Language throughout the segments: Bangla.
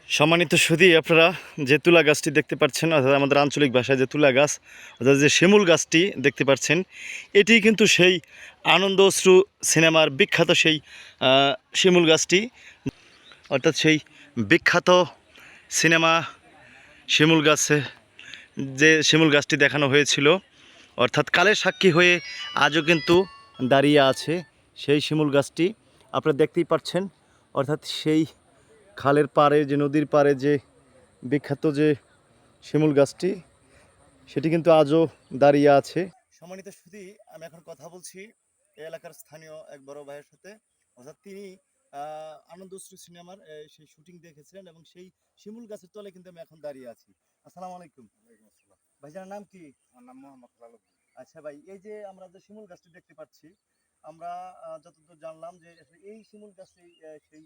সম্মানিত সুধী, আপনারা যে তুলা গাছটি দেখতে পাচ্ছেন, অর্থাৎ আমাদের আঞ্চলিক ভাষায় যে তুলা গাছ অর্থাৎ যে শিমুল গাছটি দেখতে পাচ্ছেন, এটি কিন্তু সেই আনন্দ অশ্রু সিনেমার বিখ্যাত সেই শিমুল গাছটি, অর্থাৎ সেই বিখ্যাত সিনেমা শিমুল গাছে যে শিমুল গাছটি দেখানো হয়েছিল, অর্থাৎ কালের সাক্ষী হয়ে আজও কিন্তু দাঁড়িয়ে আছে সেই শিমুল গাছটি। আপনারা দেখতেই পাচ্ছেন, অর্থাৎ সেই খালের পাড়ে যে নদীর পাড়ে যে বিখ্যাত যে শিমুল গাছটি, সেটি কিন্তু আজও দাঁড়িয়ে আছে। সম্মানিত সুধী, আমি এখন কথা বলছি এই এলাকার স্থানীয় এক বড় ভাইয়ের সাথে, অর্থাৎ তিনি আনন্দশ্রী সিনেমার সেই শুটিং দেখেছিলেন এবং সেই শিমুল গাছের তলে কিন্তু আমি এখন দাঁড়িয়ে আছি। আসসালামু আলাইকুম। ভাইজানের নাম কি? আমার নাম মোহাম্মদ লালুদ্দিন। আচ্ছা ভাই, এই যে আমরা যে শিমুল গাছটি দেখতে পাচ্ছি, আমরা যতদূর জানলাম যে এই শিমুল গাছটি সেই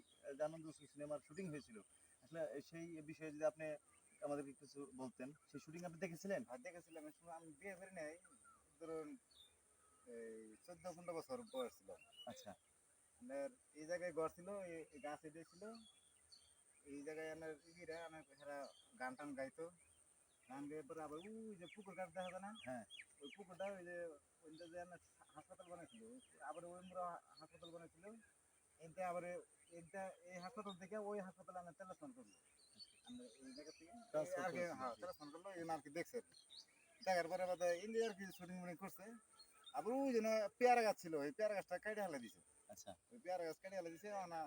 আনন্দশ্রী সিনেমার শুটিং হয়েছিল। আসলে সেই বিষয়ে যদি আপনি আমাদেরকে কিছু বলতেন, সেই শুটিং আপনি দেখেছিলেন? দেখেছিলাম, এই সময় আমি বিয়ে করি নাই, ধরুন এই 14-15 বছর বয়স ছিল। আচ্ছা। আপনার এই জায়গায় ঘর ছিল, এই গাছ এটি ছিল, এই জায়গায় আমার ইরা আমার এরা গান টান গাইতো, গান গাইয়ে পরে আবার ওই যে পুকুর গাছ দেখা যায় না, হ্যাঁ। ওই পুকুরটা ওই যে ওইটা যে আমার হাসপাতাল বানাইছিল, আবার ওই হাসপাতাল বানাইছিল, এইটা আবার এইটা এই হাসপাতাল থেকে ওই হাসপাতালে আমরা ট্রান্সফার করলো। আমরা এই জায়গা থেকে আগে হ্যাঁ ট্রান্সফার করলো, এই আর কি দেখছে, দেখার পরে আবার ইন্ডিয়ার কিছু শুটিং মুটিং করছে। আবার ওই জন্য পেয়ারা গাছ ছিল, এই পেয়ারা গাছটা কেটে হেলা দিছে। আচ্ছা। ওই পেয়ারা গাছ কেটে হেলা দিছে, না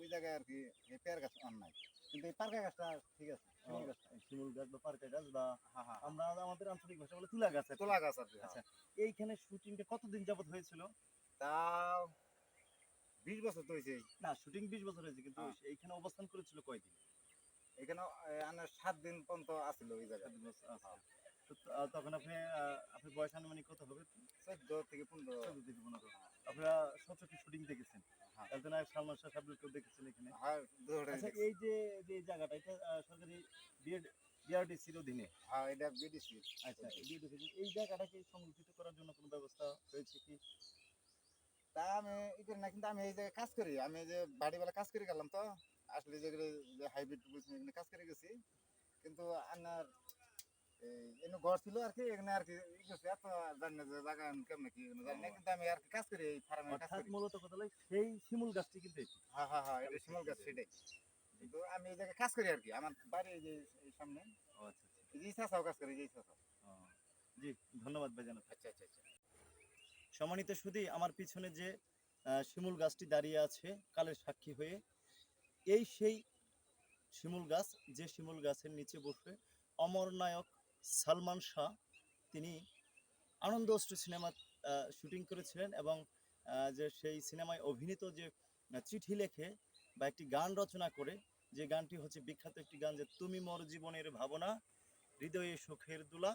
ওই জায়গায় আর কি এই পেয়ারা গাছ আর নাই, কিন্তু এই পার্কা গাছটা ঠিক আছে। শিমুল গাছটা, শিমুল গাছ বা পার্কা গাছ বা হ্যাঁ হ্যাঁ আমরা আমাদের আঞ্চলিক ভাষা বলে তুলা গাছ। তোলা গাছ আর কি। আচ্ছা, এইখানে শুটিংটা কতদিন যাবত হয়েছিল? তা 20 বছর তো হয়েছে। না, শুটিং 20 বছর হয়েছে, কিন্তু এইখানে অবস্থান করেছিল কয়দিন? এখানে 7 দিন পর্যন্ত আসছিল ওই জায়গায়। তখন আপনি আপনার বয়স আনুমানিক কত হবে? 14 থেকে 15। 14 থেকে 15। আপনারা সচক্ষে শুটিং দেখেছেন, একজন সালমান শাহ সাব্বিরকেও দেখেছেন এখানে। আচ্ছা, এই যে যে জায়গাটা, এটা সরকারি বিআরডিসির অধীনে? হ্যাঁ, এটা বিডিসি। আচ্ছা, এই জায়গাটাকে সংরক্ষিত করার জন্য কোনো ব্যবস্থা হয়েছে কি? তা আমি ই করি না, কিন্তু আমি এই জায়গায় কাজ করি, আমি এই যে বাড়িওয়ালা কাজ করে গেলাম, তো আসলে যেগুলো যে হাইব্রিড এখানে কাজ করে গেছি, কিন্তু আপনার এই এনে ঘর ছিল আর কি, এখানে আর কি ই করছে, এত জানি না যে জায়গা কেমন কি জানি না, কিন্তু আমি আর কি কাজ করি এই ফার্মে কাজ করি। মূলত কথা হলো সেই শিমুল গাছটি কিন্তু এটি। হ্যাঁ হ্যাঁ হ্যাঁ, এটা শিমুল গাছ, সেটাই। কিন্তু আমি এই জায়গায় কাজ করি আর কি, আমার বাড়ি এই যে এই সামনে। ও আচ্ছা আচ্ছা। এই যে চাচাও কাজ করে, এই যে চাচা। জি, ধন্যবাদ ভাইজান। আচ্ছা আচ্ছা আচ্ছা। সম্মানিত সুধী, আমার পিছনে যে শিমুল গাছটি দাঁড়িয়ে আছে কালের সাক্ষী হয়ে, এই সেই শিমুল গাছ, যে শিমুল গাছের নিচে বসে অমর নায়ক সালমান শাহ তিনি আনন্দ অশ্রু সিনেমা শুটিং করেছিলেন, এবং যে সেই সিনেমায় অভিনীত যে চিঠি লেখে বা একটি গান রচনা করে, যে গানটি হচ্ছে বিখ্যাত একটি গান, যে তুমি মোর জীবনের ভাবনা, হৃদয়ে সুখের দুলা,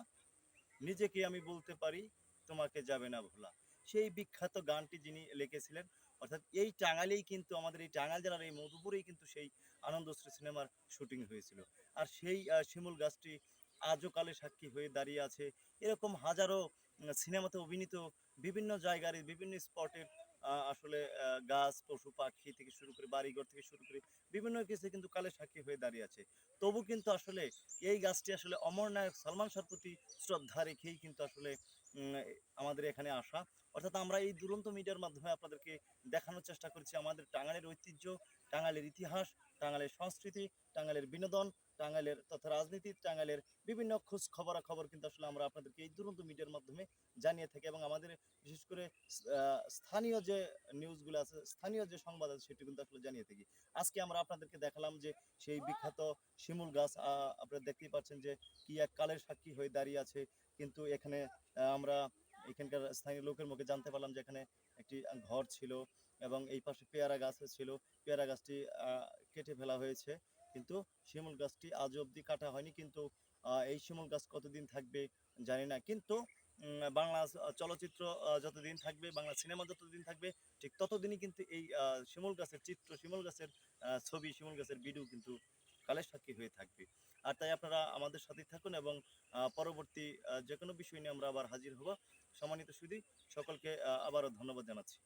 নিজেকে আমি বলতে পারি তোমাকে যাবে না ভোলা। সেই বিখ্যাত গানটি যিনি লিখেছিলেন, অর্থাৎ এই টাঙ্গাইলেই কিন্তু, আমাদের এই টাঙ্গাইল জেলার এই মধুপুরেই কিন্তু সেই আনন্দশ্রী সিনেমার শুটিং হয়েছিল। আর সেই শিমুল গাছটি আজও কালে সাক্ষী হয়ে দাঁড়িয়ে আছে। এরকম হাজারো সিনেমাতে অভিনীত বিভিন্ন জায়গার বিভিন্ন স্পটের আসলে গাছ, পশু পাখি থেকে শুরু করে বাড়িঘর থেকে শুরু করে বিভিন্ন কিছু কিন্তু কালে সাক্ষী হয়ে দাঁড়িয়ে আছে। তবু কিন্তু আসলে এই গাছটি আসলে অমর নায়ক সালমান শাহর প্রতি শ্রদ্ধা রেখেই কিন্তু আসলে আমাদের এখানে আসা। অর্থাৎ আমরা এই দুরন্ত মিডিয়ার মাধ্যমে আপনাদেরকে দেখানোর চেষ্টা করছি আমাদের টাঙ্গাইলের ঐতিহ্য, টাঙ্গাইলের ইতিহাস, টাঙ্গাইলের সংস্কৃতি, টাঙ্গাইলের বিনোদন, টাঙ্গাইলের তথা রাজনীতি, টাঙ্গাইলের বিভিন্ন খোঁজ খবরাখবর কিন্তু আসলে আমরা আপনাদেরকে এই দুরন্ত মিডিয়ার মাধ্যমে জানিয়ে থাকি, এবং আমাদের বিশেষ করে স্থানীয় যে নিউজগুলো আছে, স্থানীয় যে সংবাদ আছে, সেটি কিন্তু আসলে জানিয়ে থাকি। আজকে আমরা আপনাদেরকে দেখালাম যে সেই বিখ্যাত শিমুল গাছ, আপনারা দেখতেই পাচ্ছেন যে কি এক কালের সাক্ষী হয়ে দাঁড়িয়ে আছে। কিন্তু এখানে আমরা এখানকার স্থানীয় লোকের মুখে জানতে পারলাম যে এখানে একটি ঘর ছিল, এবং এই পাশে পেয়ারা গাছ ছিল। পেয়ারা গাছটি কেটে ফেলা হয়েছে, কিন্তু শিমুল গাছটি আজ অবধি কাটা হয়নি। কিন্তু এই শিমুল গাছ কতদিন থাকবে জানি না, কিন্তু বাংলা চলচ্চিত্র যতদিন থাকবে, বাংলা সিনেমা যতদিন থাকবে, ঠিক ততদিনই কিন্তু এই শিমুল গাছের চিত্র, শিমুল গাছের ছবি, শিমুল গাছের ভিডিও কিন্তু কালের সাক্ষী হয়ে থাকবে। আর তাই আপনারা আমাদের সাথেই থাকুন, এবং পরবর্তী যে কোনো বিষয় নিয়ে আমরা আবার হাজির হব। সম্মানিত সুধী, সকলকে আবারও ধন্যবাদ জানাচ্ছি।